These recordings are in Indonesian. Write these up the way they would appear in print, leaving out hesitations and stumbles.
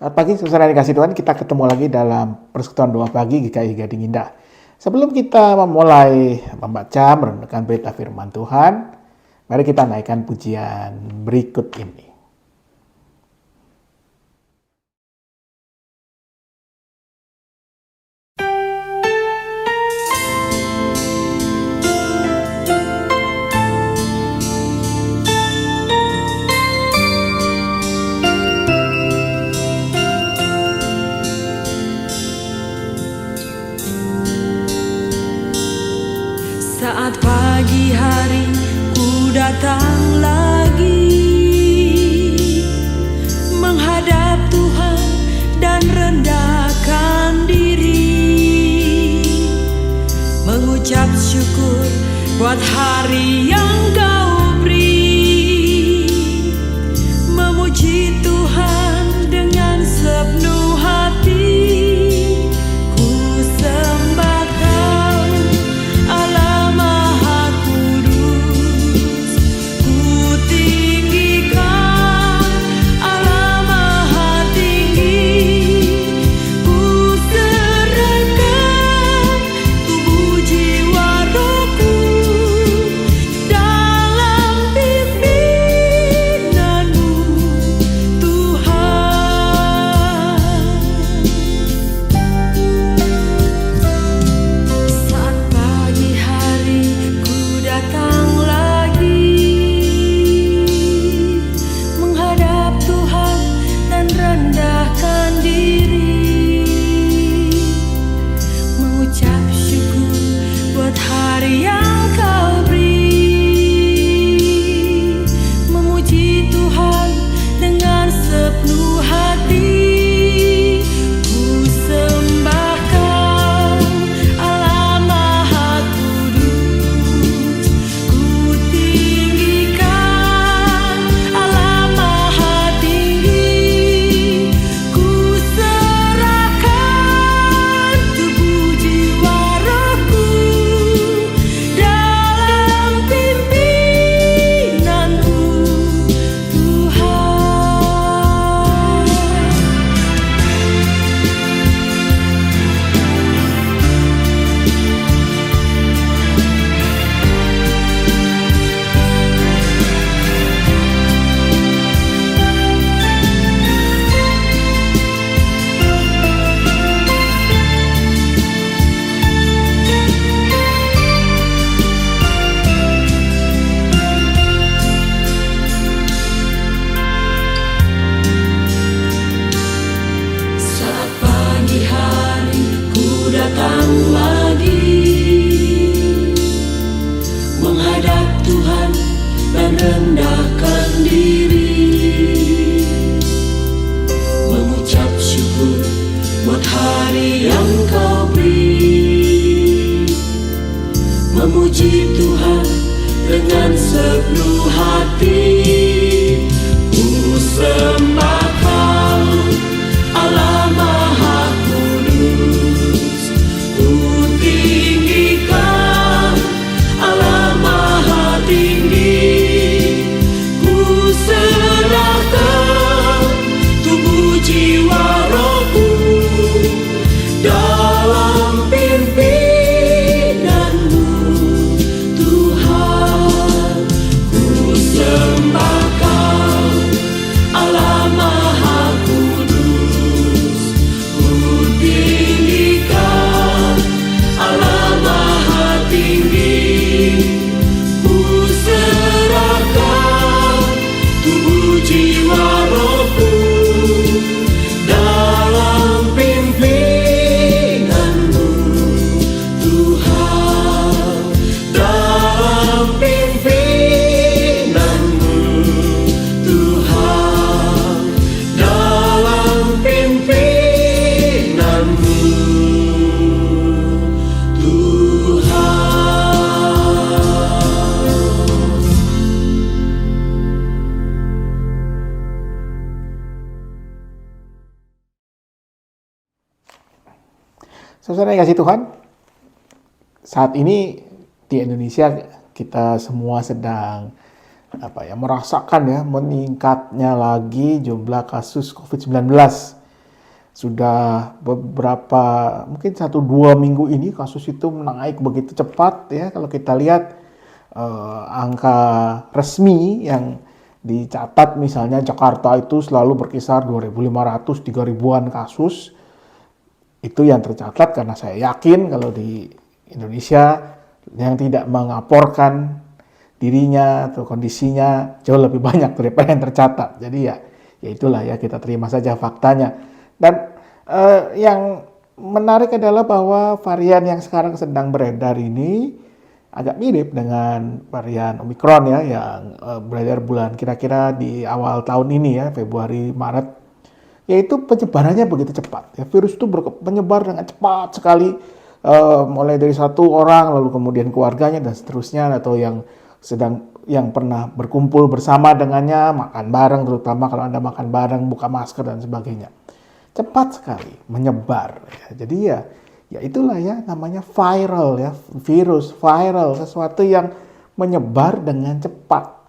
Selamat pagi, saudara yang dikasih Tuhan. Kita ketemu lagi dalam persekutuan doa pagi GKI Gading Indah. Sebelum kita memulai membaca, merenungkan berita firman Tuhan, mari kita naikkan pujian berikut ini. Saat pagi hari ku datang lagi menghadap Tuhan dan rendahkan diri, mengucap syukur buat hari yang Kau beri, memuji Tuhan dengan sepenuh hati. Memuji Tuhan dengan sepenuh hati, ku sembah Kau, Allah Maha Kudus. Ku tinggikan Allah Maha Tinggi, ku serahkan tubuh jiwa rohku dalam pimpin Saudara yang kasih Tuhan, saat ini di Indonesia kita semua sedang merasakan meningkatnya lagi jumlah kasus COVID-19 sudah beberapa, mungkin 1-2 minggu ini kasus itu naik begitu cepat ya. Kalau kita lihat angka resmi yang dicatat, misalnya Jakarta itu selalu berkisar 2.500, 3.000-an kasus. Itu yang tercatat, karena saya yakin kalau di Indonesia yang tidak mengaporkan dirinya atau kondisinya jauh lebih banyak daripada yang tercatat. Jadi ya itulah ya, kita terima saja faktanya. Dan yang menarik adalah bahwa varian yang sekarang sedang beredar ini agak mirip dengan varian Omicron ya, yang beredar bulan kira-kira di awal tahun ini ya, Februari, Maret. Yaitu penyebarannya begitu cepat. Ya, virus itu menyebar dengan cepat sekali, mulai dari satu orang, lalu kemudian keluarganya dan seterusnya, atau yang pernah berkumpul bersama dengannya, makan bareng, terutama kalau Anda makan bareng, buka masker dan sebagainya. Cepat sekali menyebar. Ya. Jadi ya itulah ya namanya viral ya, virus viral, sesuatu yang menyebar dengan cepat.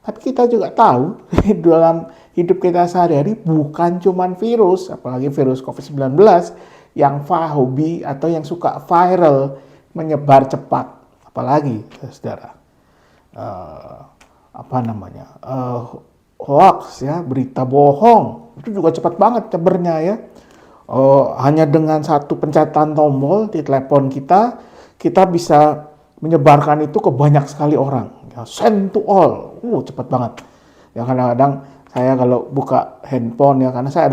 Tapi kita juga tahu dalam hidup kita sehari-hari bukan cuman virus, apalagi virus COVID-19 yang hobi atau yang suka viral, menyebar cepat. Apalagi saudara, hoax ya, berita bohong, itu juga cepat banget cebernya ya. Hanya dengan satu pencatan tombol di telepon kita bisa menyebarkan itu ke banyak sekali orang. Ya, send to all, cepat banget. Ya kadang-kadang saya kalau buka handphone ya, karena saya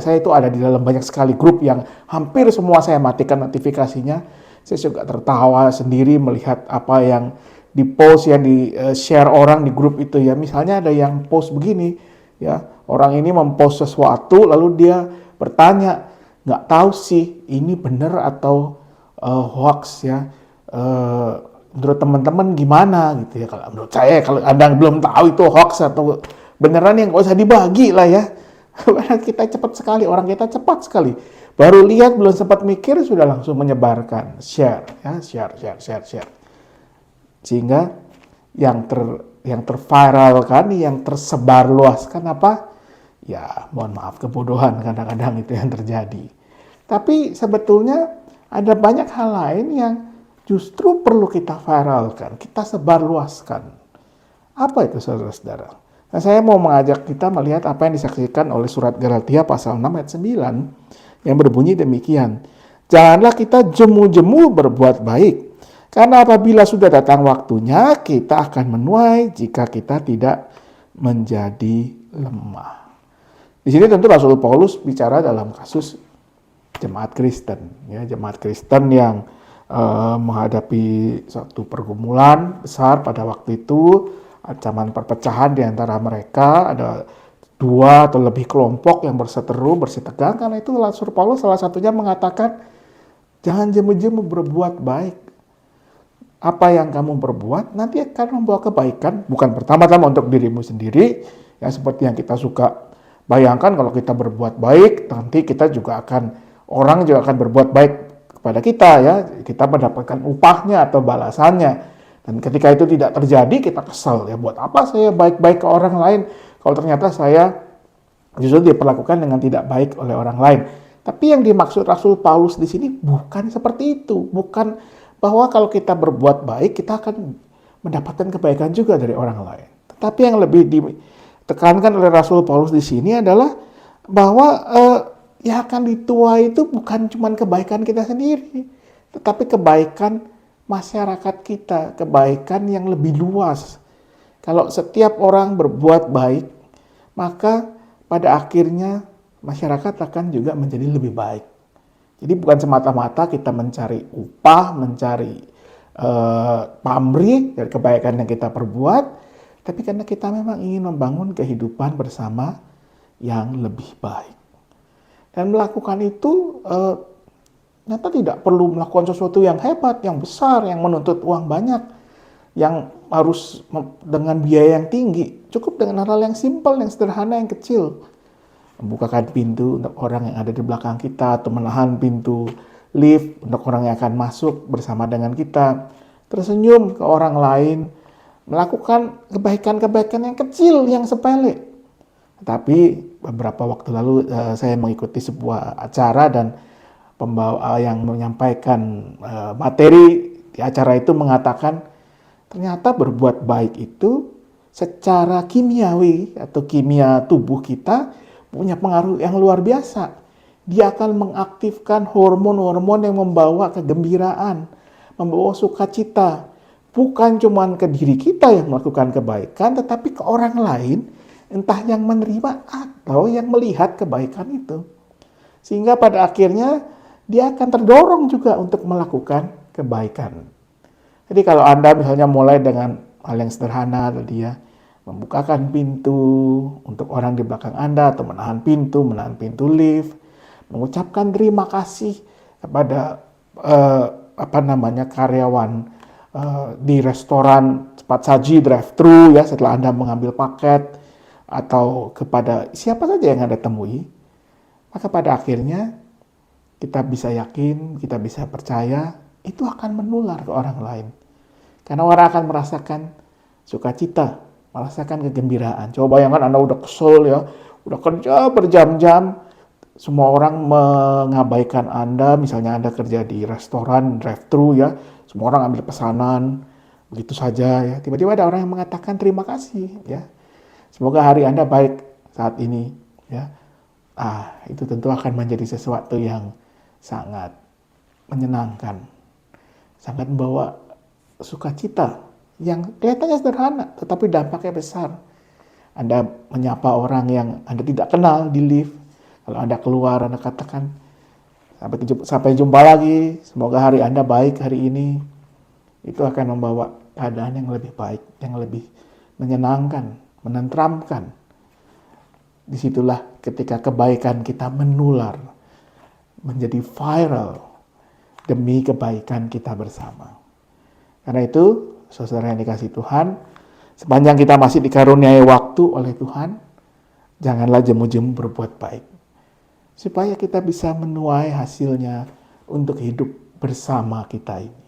saya itu ada di dalam banyak sekali grup yang hampir semua saya matikan notifikasinya. Saya juga tertawa sendiri melihat apa yang di post ya, di share orang di grup itu ya. Misalnya ada yang post begini ya, orang ini mempost sesuatu lalu dia bertanya, nggak tahu sih ini benar atau hoax ya, menurut teman-teman gimana gitu ya. Kalau menurut saya, kalau Anda belum tahu itu hoax atau beneran, yang nggak usah dibagi lah ya. Karena kita cepat sekali, orang kita cepat sekali. Baru lihat, belum sempat mikir, sudah langsung menyebarkan, share. Sehingga yang terviralkan, yang tersebar luaskan apa? Ya, mohon maaf, kebodohan kadang-kadang itu yang terjadi. Tapi sebetulnya ada banyak hal lain yang justru perlu kita viralkan, kita sebarluaskan. Apa itu saudara-saudara? Nah, saya mau mengajak kita melihat apa yang disaksikan oleh surat Galatia pasal 6 ayat 9 yang berbunyi demikian. Janganlah kita jemu-jemu berbuat baik, karena apabila sudah datang waktunya, kita akan menuai jika kita tidak menjadi lemah. Di sini tentu Rasul Paulus bicara dalam kasus jemaat Kristen, ya, jemaat Kristen yang menghadapi suatu pergumulan besar pada waktu itu, ancaman perpecahan di antara mereka, ada 2 atau lebih kelompok yang berseteru, bersitegang. Karena itu Rasul Paulus salah satunya mengatakan, jangan jemu-jemu berbuat baik. Apa yang kamu perbuat nanti akan membawa kebaikan, bukan pertama-tama untuk dirimu sendiri, ya, seperti yang kita suka bayangkan. Kalau kita berbuat baik, nanti orang juga akan berbuat baik kepada kita ya, kita mendapatkan upahnya atau balasannya. Dan ketika itu tidak terjadi, kita kesal ya, buat apa saya baik-baik ke orang lain kalau ternyata saya justru diperlakukan dengan tidak baik oleh orang lain. Tapi yang dimaksud Rasul Paulus di sini bukan seperti itu, bukan bahwa kalau kita berbuat baik kita akan mendapatkan kebaikan juga dari orang lain. Tetapi yang lebih ditekankan oleh Rasul Paulus di sini adalah bahwa yang akan dituai itu bukan cuma kebaikan kita sendiri, tetapi kebaikan masyarakat kita, kebaikan yang lebih luas. Kalau setiap orang berbuat baik, maka pada akhirnya masyarakat akan juga menjadi lebih baik. Jadi bukan semata-mata kita mencari upah, mencari pamrih dari kebaikan yang kita perbuat, tapi karena kita memang ingin membangun kehidupan bersama yang lebih baik. Dan melakukan itu ternyata tidak perlu melakukan sesuatu yang hebat, yang besar, yang menuntut uang banyak, yang harus dengan biaya yang tinggi. Cukup dengan hal-hal yang simpel, yang sederhana, yang kecil. Membukakan pintu untuk orang yang ada di belakang kita, atau menahan pintu lift untuk orang yang akan masuk bersama dengan kita. Tersenyum ke orang lain, melakukan kebaikan-kebaikan yang kecil, yang sepele. Tapi beberapa waktu lalu saya mengikuti sebuah acara dan pembawa yang menyampaikan materi di acara itu mengatakan ternyata berbuat baik itu secara kimiawi atau kimia tubuh kita punya pengaruh yang luar biasa. Dia akan mengaktifkan hormon-hormon yang membawa kegembiraan, membawa sukacita. Bukan cuma ke diri kita yang melakukan kebaikan, tetapi ke orang lain, entah yang menerima atau yang melihat kebaikan itu. Sehingga pada akhirnya dia akan terdorong juga untuk melakukan kebaikan. Jadi kalau Anda misalnya mulai dengan hal yang sederhana tadi ya, membukakan pintu untuk orang di belakang Anda atau menahan pintu lift, mengucapkan terima kasih kepada karyawan di restoran cepat saji drive-thru ya setelah Anda mengambil paket, atau kepada siapa saja yang Anda temui, maka pada akhirnya kita bisa yakin, kita bisa percaya itu akan menular ke orang lain. Karena orang akan merasakan sukacita, merasakan kegembiraan. Coba bayangkan Anda udah kesel ya, udah kerja berjam-jam, semua orang mengabaikan Anda, misalnya Anda kerja di restoran drive-thru ya, semua orang ambil pesanan, begitu saja ya. Tiba-tiba ada orang yang mengatakan terima kasih ya. Semoga hari Anda baik saat ini ya. Itu tentu akan menjadi sesuatu yang sangat menyenangkan, sangat membawa sukacita yang kelihatannya sederhana, tetapi dampaknya besar. Anda menyapa orang yang Anda tidak kenal di lift. Kalau Anda keluar, Anda katakan, sampai jumpa lagi, semoga hari Anda baik hari ini. Itu akan membawa keadaan yang lebih baik, yang lebih menyenangkan, menenteramkan. Disitulah ketika kebaikan kita menular, menjadi viral, demi kebaikan kita bersama. Karena itu, saudara yang dikasihi Tuhan, sepanjang kita masih dikaruniai waktu oleh Tuhan, janganlah jemu-jemu berbuat baik. Supaya kita bisa menuai hasilnya untuk hidup bersama kita ini.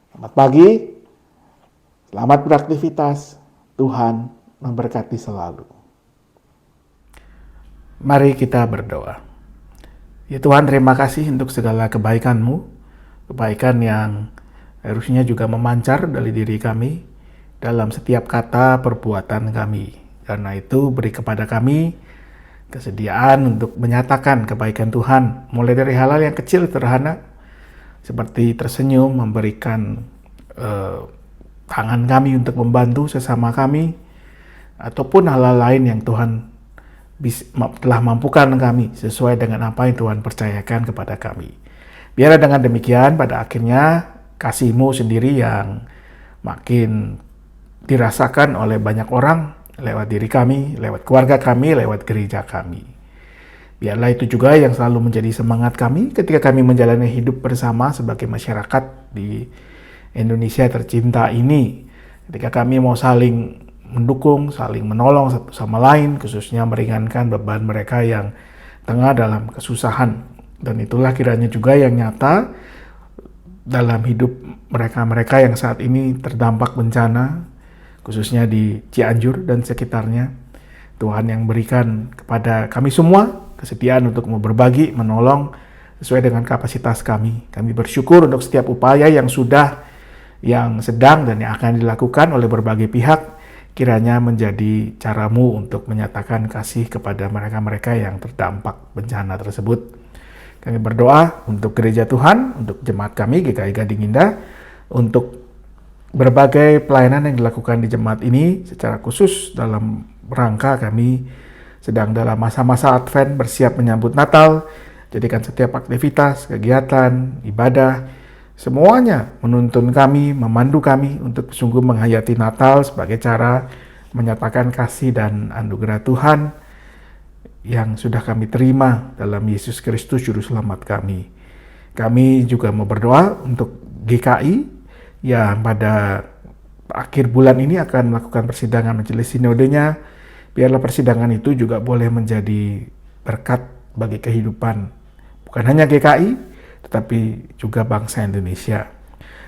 Selamat pagi, selamat beraktivitas, Tuhan memberkati selalu. Mari kita berdoa. Ya Tuhan, terima kasih untuk segala kebaikan-Mu, kebaikan yang harusnya juga memancar dari diri kami dalam setiap kata perbuatan kami. Karena itu beri kepada kami kesediaan untuk menyatakan kebaikan Tuhan, mulai dari hal-hal yang kecil sederhana, seperti tersenyum, memberikan tangan kami untuk membantu sesama kami, ataupun hal-hal lain yang Tuhan telah mampukan kami sesuai dengan apa yang Tuhan percayakan kepada kami. Biarlah dengan demikian pada akhirnya kasih-Mu sendiri yang makin dirasakan oleh banyak orang, lewat diri kami, lewat keluarga kami, lewat gereja kami. Biarlah itu juga yang selalu menjadi semangat kami ketika kami menjalani hidup bersama sebagai masyarakat di Indonesia tercinta ini. Ketika kami mau saling mendukung, saling menolong satu sama lain, khususnya meringankan beban mereka yang tengah dalam kesusahan. Dan itulah kiranya juga yang nyata dalam hidup mereka-mereka yang saat ini terdampak bencana, khususnya di Cianjur dan sekitarnya. Tuhan yang berikan kepada kami semua kesetiaan untuk mau berbagi, menolong sesuai dengan kapasitas kami. Kami bersyukur untuk setiap upaya yang sudah, yang sedang, dan yang akan dilakukan oleh berbagai pihak. Kiranya menjadi cara-Mu untuk menyatakan kasih kepada mereka-mereka yang terdampak bencana tersebut. Kami berdoa untuk gereja Tuhan, untuk jemaat kami GKI Gading Indah, untuk berbagai pelayanan yang dilakukan di jemaat ini secara khusus dalam rangka kami sedang dalam masa-masa Advent bersiap menyambut Natal. Jadikan setiap aktivitas, kegiatan, ibadah, semuanya menuntun kami, memandu kami untuk sungguh menghayati Natal sebagai cara menyatakan kasih dan anugerah Tuhan yang sudah kami terima dalam Yesus Kristus Juru Selamat kami. Kami juga mau berdoa untuk GKI yang pada akhir bulan ini akan melakukan persidangan majelis sinodenya. Biarlah persidangan itu juga boleh menjadi berkat bagi kehidupan bukan hanya GKI, tetapi juga bangsa Indonesia.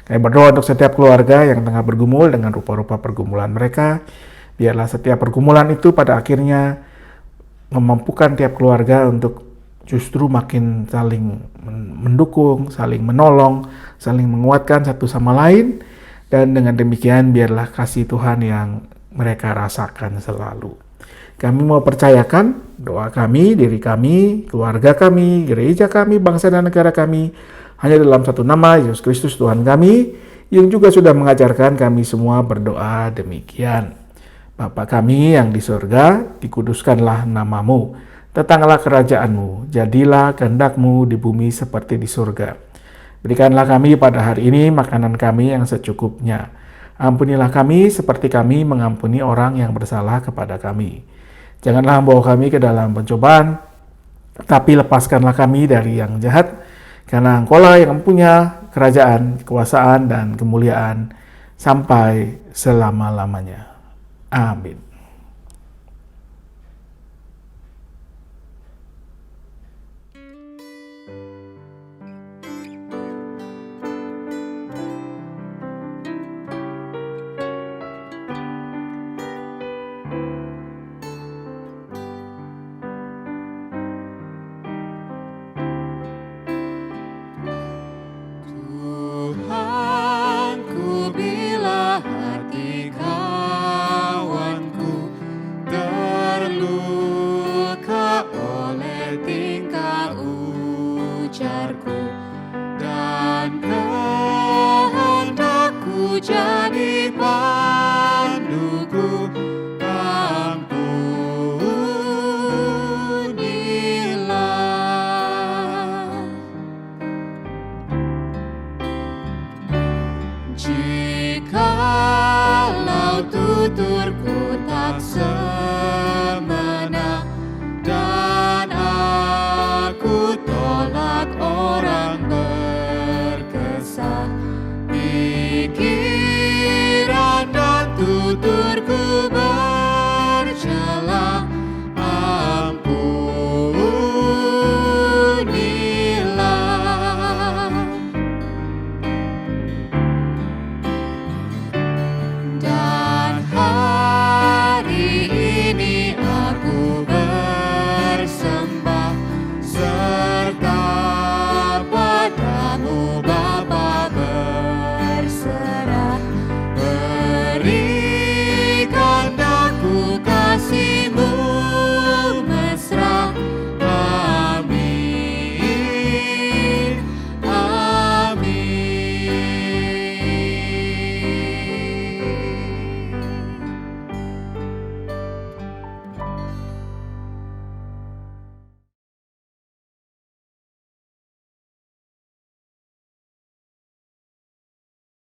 Kami berdoa untuk setiap keluarga yang tengah bergumul dengan rupa-rupa pergumulan mereka. Biarlah setiap pergumulan itu pada akhirnya memampukan tiap keluarga untuk justru makin saling mendukung, saling menolong, saling menguatkan satu sama lain. Dan dengan demikian biarlah kasih Tuhan yang mereka rasakan selalu. Kami mau percayakan doa kami, diri kami, keluarga kami, gereja kami, bangsa dan negara kami hanya dalam satu nama, Yesus Kristus Tuhan kami, yang juga sudah mengajarkan kami semua berdoa demikian. Bapa kami yang di surga, dikuduskanlah namamu. Datanglah kerajaanmu, jadilah kehendak-Mu di bumi seperti di surga. Berikanlah kami pada hari ini makanan kami yang secukupnya. Ampunilah kami seperti kami mengampuni orang yang bersalah kepada kami. Janganlah membawa kami ke dalam pencobaan, tapi lepaskanlah kami dari yang jahat, karena Engkau-lah yang mempunyai kerajaan, kekuasaan, dan kemuliaan sampai selama-lamanya. Amin. Tuhanku, bila hati kawanku terluka oleh tingkah ujarku dan kehendakku